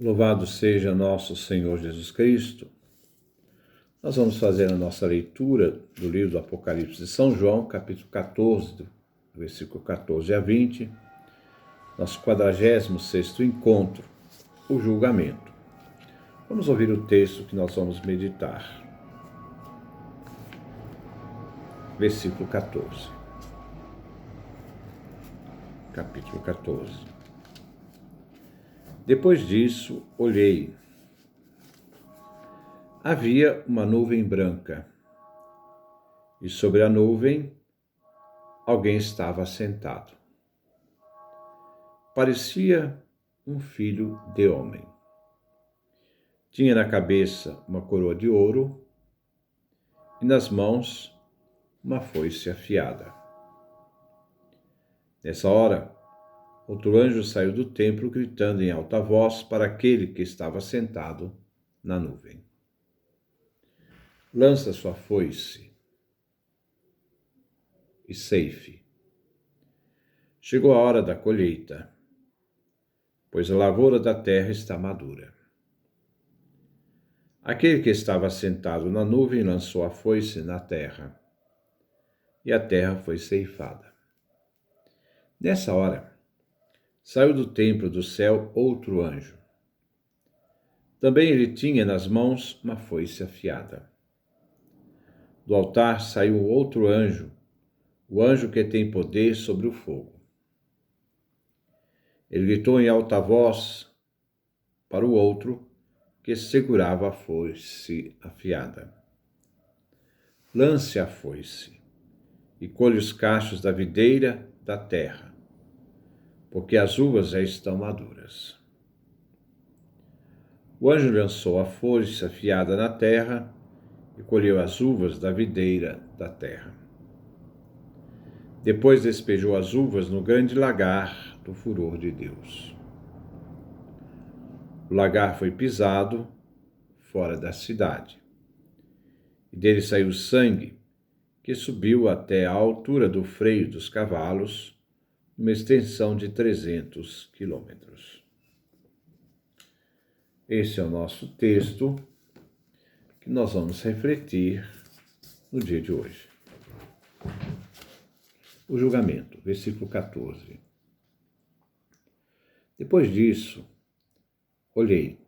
Louvado seja nosso Senhor Jesus Cristo. Nós vamos fazer a nossa leitura do livro do Apocalipse de São João, capítulo 14, do versículo 14 a 20, nosso 46º encontro, o julgamento. Vamos ouvir o texto que nós vamos meditar. Versículo 14. Capítulo 14. Depois disso, olhei. Havia uma nuvem branca, e sobre a nuvem alguém estava sentado. Parecia um filho de homem. Tinha na cabeça uma coroa de ouro e nas mãos uma foice afiada. Nessa hora, outro anjo saiu do templo gritando em alta voz para aquele que estava sentado na nuvem: lança sua foice e ceife. Chegou a hora da colheita, pois a lavoura da terra está madura. Aquele que estava sentado na nuvem lançou a foice na terra, e a terra foi ceifada. Nessa hora, saiu do templo do céu outro anjo. Também ele tinha nas mãos uma foice afiada. Do altar saiu outro anjo, o anjo que tem poder sobre o fogo. Ele gritou em alta voz para o outro que segurava a foice afiada: lance a foice e colhe os cachos da videira da terra, porque as uvas já estão maduras. O anjo lançou a foice afiada na terra e colheu as uvas da videira da terra. Depois despejou as uvas no grande lagar do furor de Deus. O lagar foi pisado fora da cidade, e dele saiu sangue que subiu até a altura do freio dos cavalos, numa extensão de 300 quilômetros. Esse é o nosso texto que nós vamos refletir no dia de hoje. O julgamento, versículo 14. Depois disso, olhei.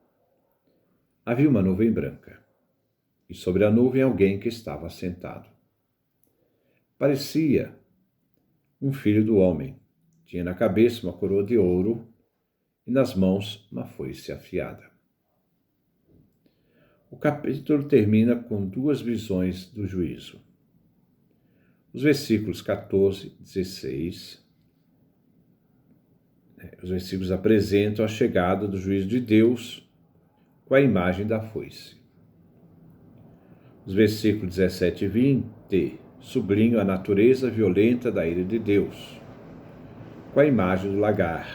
Havia uma nuvem branca, e sobre a nuvem alguém que estava sentado. Parecia um filho do homem. Tinha na cabeça uma coroa de ouro e nas mãos uma foice afiada. O capítulo termina com duas visões do juízo. Os versículos 14 e 16, os versículos apresentam a chegada do juízo de Deus com a imagem da foice. Os versículos 17 e 20 sublinham a natureza violenta da ira de Deus, com a imagem do lagar,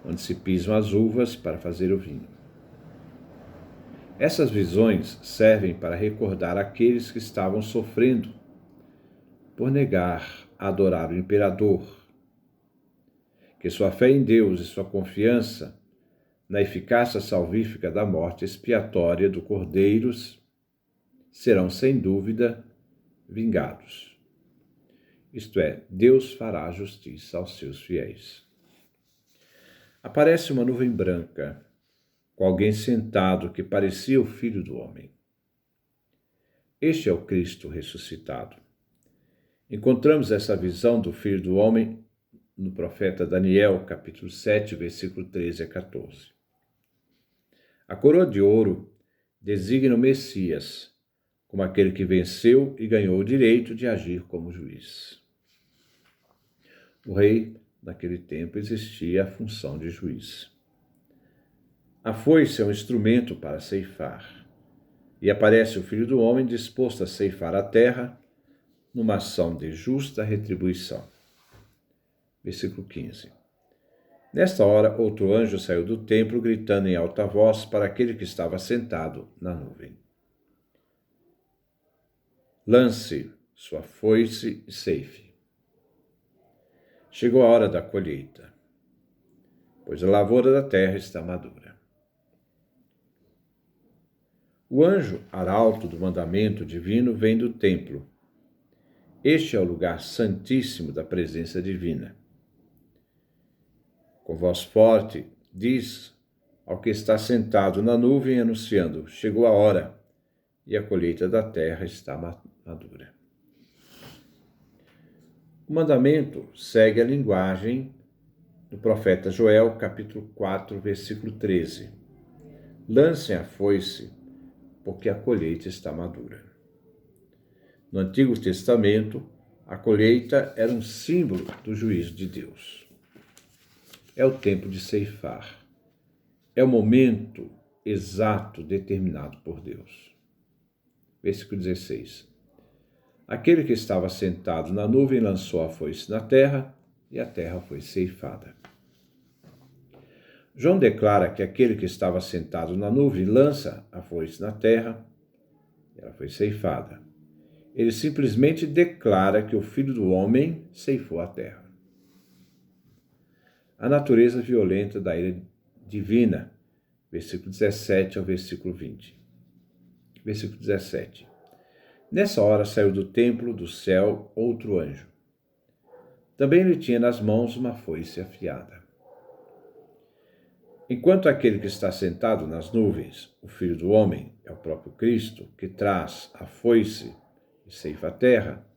onde se pisam as uvas para fazer o vinho. Essas visões servem para recordar aqueles que estavam sofrendo por negar a adorar o imperador, que sua fé em Deus e sua confiança na eficácia salvífica da morte expiatória do Cordeiro serão, sem dúvida, vingados. Isto é, Deus fará justiça aos seus fiéis. Aparece uma nuvem branca, com alguém sentado que parecia o Filho do Homem. Este é o Cristo ressuscitado. Encontramos essa visão do Filho do Homem no profeta Daniel, capítulo 7, versículo 13 a 14. A coroa de ouro designa o Messias como aquele que venceu e ganhou o direito de agir como juiz. O rei, naquele tempo, existia a função de juiz. A foice é um instrumento para ceifar, e aparece o Filho do Homem disposto a ceifar a terra numa ação de justa retribuição. Versículo 15. Nesta hora, outro anjo saiu do templo gritando em alta voz para aquele que estava sentado na nuvem: lance sua foice e ceife. Chegou a hora da colheita, pois a lavoura da terra está madura. O anjo arauto do mandamento divino vem do templo. Este é o lugar santíssimo da presença divina. Com voz forte, diz ao que está sentado na nuvem, anunciando: chegou a hora, e a colheita da terra está madura. O mandamento segue a linguagem do profeta Joel, capítulo 4, versículo 13. Lancem a foice, porque a colheita está madura. No Antigo Testamento, a colheita era um símbolo do juízo de Deus. É o tempo de ceifar. É o momento exato determinado por Deus. Versículo 16. Aquele que estava sentado na nuvem lançou a foice na terra, e a terra foi ceifada. João declara que aquele que estava sentado na nuvem lança a foice na terra, e ela foi ceifada. Ele simplesmente declara que o Filho do Homem ceifou a terra. A natureza violenta da ira divina, versículo 17 ao versículo 20. Versículo 17. Nessa hora saiu do templo do céu outro anjo. Também ele tinha nas mãos uma foice afiada. Enquanto aquele que está sentado nas nuvens, o Filho do Homem, é o próprio Cristo, que traz a foice e ceifa a terra,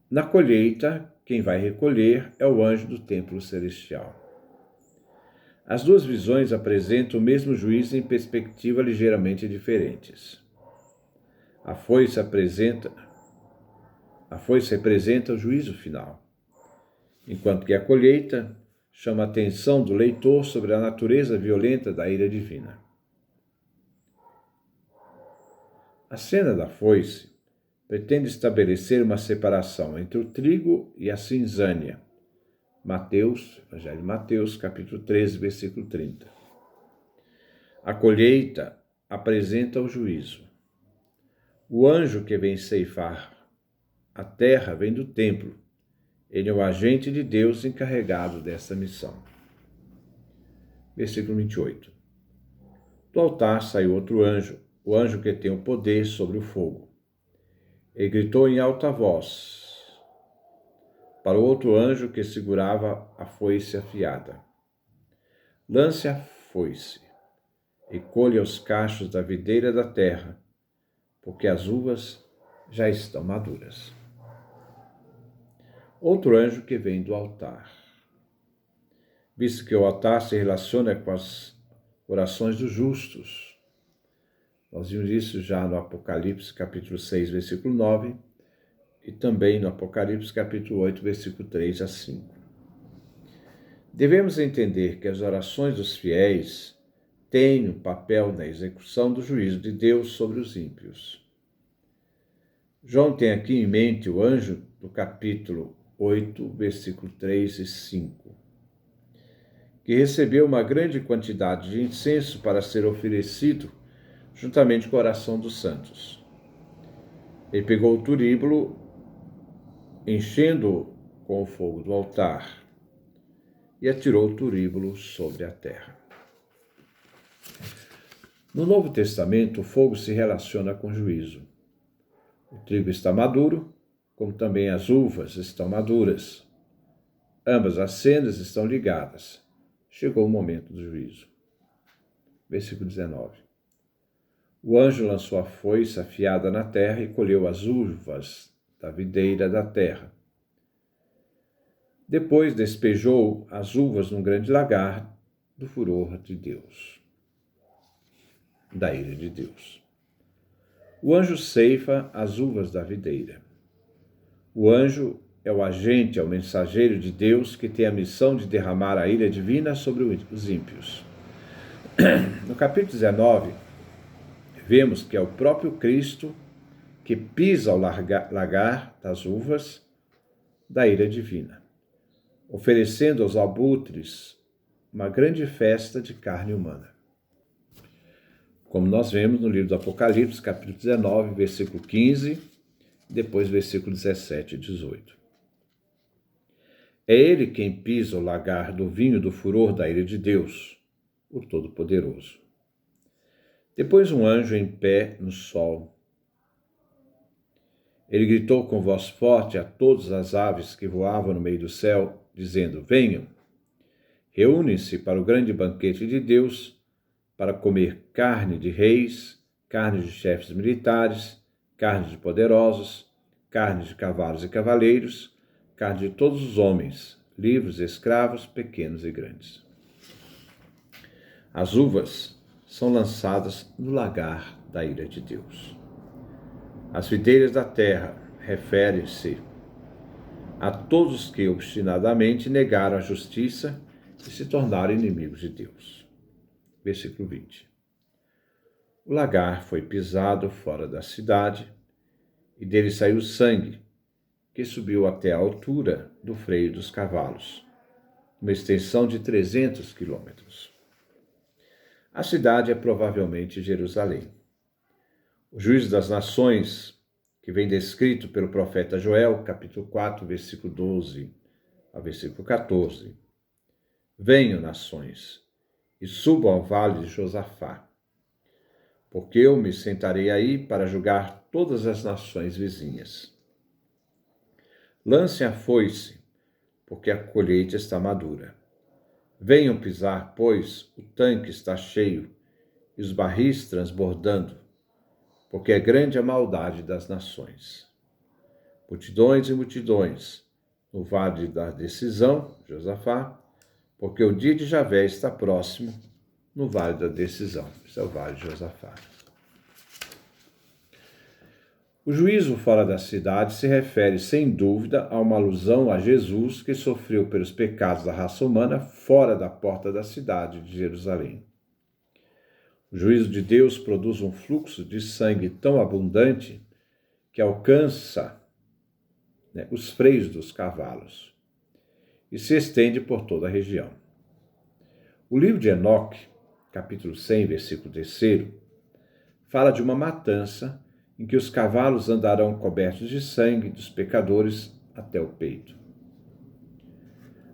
na colheita, quem vai recolher é o anjo do templo celestial. As duas visões apresentam o mesmo juízo em perspectivas ligeiramente diferentes. A foice representa o juízo final, enquanto que a colheita chama a atenção do leitor sobre a natureza violenta da ira divina. A cena da foice pretende estabelecer uma separação entre o trigo e a cinzânia. Evangelho de Mateus, capítulo 13, versículo 30. A colheita apresenta o juízo. O anjo que vem ceifar a terra vem do templo. Ele é o agente de Deus encarregado dessa missão. Versículo 28. Do altar saiu outro anjo, o anjo que tem o poder sobre o fogo. Ele gritou em alta voz para o outro anjo que segurava a foice afiada: lance a foice e colha os cachos da videira da terra, porque as uvas já estão maduras. Outro anjo que vem do altar. Visto que o altar se relaciona com as orações dos justos, nós vimos isso já no Apocalipse, capítulo 6, versículo 9, e também no Apocalipse, capítulo 8, versículo 3 a 5. Devemos entender que as orações dos fiéis têm um papel na execução do juízo de Deus sobre os ímpios. João tem aqui em mente o anjo do capítulo 8, versículo 3 e 5, que recebeu uma grande quantidade de incenso para ser oferecido juntamente com a oração dos santos. Ele pegou o turíbulo, enchendo-o com o fogo do altar, e atirou o turíbulo sobre a terra. No Novo Testamento, o fogo se relaciona com juízo. O trigo está maduro, como também as uvas estão maduras. Ambas as cenas estão ligadas. Chegou o momento do juízo. Versículo 19. O anjo lançou a foice afiada na terra e colheu as uvas da videira da terra. Depois despejou as uvas num grande lagar do furor de Deus, da ira de Deus. O anjo ceifa as uvas da videira. O anjo é o agente, é o mensageiro de Deus que tem a missão de derramar a ira divina sobre os ímpios. No capítulo 19, vemos que é o próprio Cristo que pisa o lagar das uvas da ira divina, oferecendo aos abutres uma grande festa de carne humana. Como nós vemos no livro do Apocalipse, capítulo 19, versículo 15, depois versículo 17 e 18. É ele quem pisa o lagar do vinho do furor da ira de Deus, o Todo-Poderoso. Depois um anjo em pé no sol. Ele gritou com voz forte a todas as aves que voavam no meio do céu, dizendo: Venham, reúnem-se para o grande banquete de Deus, para comer carne de reis, carne de chefes militares, carne de poderosos, carne de cavalos e cavaleiros, carne de todos os homens, livres e escravos, pequenos e grandes. As uvas são lançadas no lagar da ira de Deus. As videiras da terra referem-se a todos que obstinadamente negaram a justiça e se tornaram inimigos de Deus. Versículo 20. O lagar foi pisado fora da cidade, e dele saiu sangue, que subiu até a altura do freio dos cavalos, uma extensão de 300 quilômetros. A cidade é provavelmente Jerusalém. O juízo das nações, que vem descrito pelo profeta Joel, capítulo 4, versículo 12 a versículo 14. Venham, nações, e subam ao vale de Josafá, porque eu me sentarei aí para julgar todas as nações vizinhas. Lancem a foice, porque a colheita está madura. Venham pisar, pois o tanque está cheio e os barris transbordando, porque é grande a maldade das nações. Multidões e multidões, no vale da decisão, Josafá, porque o dia de Javé está próximo, no vale da decisão. Esse é o vale de Josafá. O juízo fora da cidade se refere, sem dúvida, a uma alusão a Jesus, que sofreu pelos pecados da raça humana fora da porta da cidade de Jerusalém. O juízo de Deus produz um fluxo de sangue tão abundante que alcança os freios dos cavalos e se estende por toda a região. O livro de Enoque, capítulo 100, versículo 3, fala de uma matança em que os cavalos andarão cobertos de sangue dos pecadores até o peito.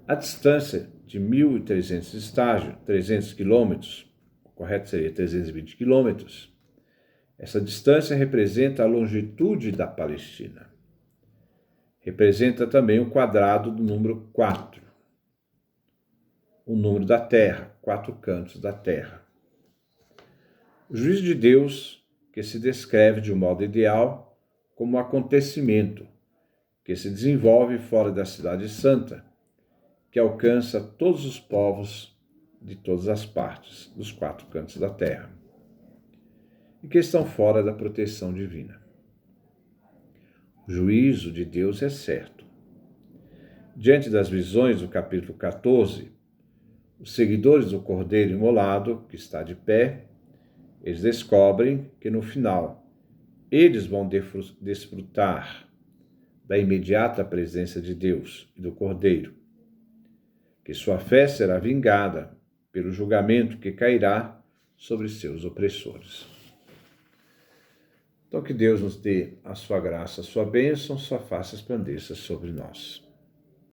A distância de 1.300 estágios, 300 quilômetros, o correto seria 320 quilômetros, essa distância representa a longitude da Palestina. Representa também o quadrado do número 4, o número da terra, 4 cantos da terra. O juízo de Deus, que se descreve de um modo ideal como um acontecimento que se desenvolve fora da cidade santa, que alcança todos os povos de todas as partes, dos 4 cantos da terra, e que estão fora da proteção divina. O juízo de Deus é certo. Diante das visões do capítulo 14, os seguidores do Cordeiro imolado, que está de pé, eles descobrem que no final eles vão desfrutar da imediata presença de Deus e do Cordeiro, que sua fé será vingada pelo julgamento que cairá sobre seus opressores. Então que Deus nos dê a sua graça, a sua bênção, sua face resplandeça sobre nós.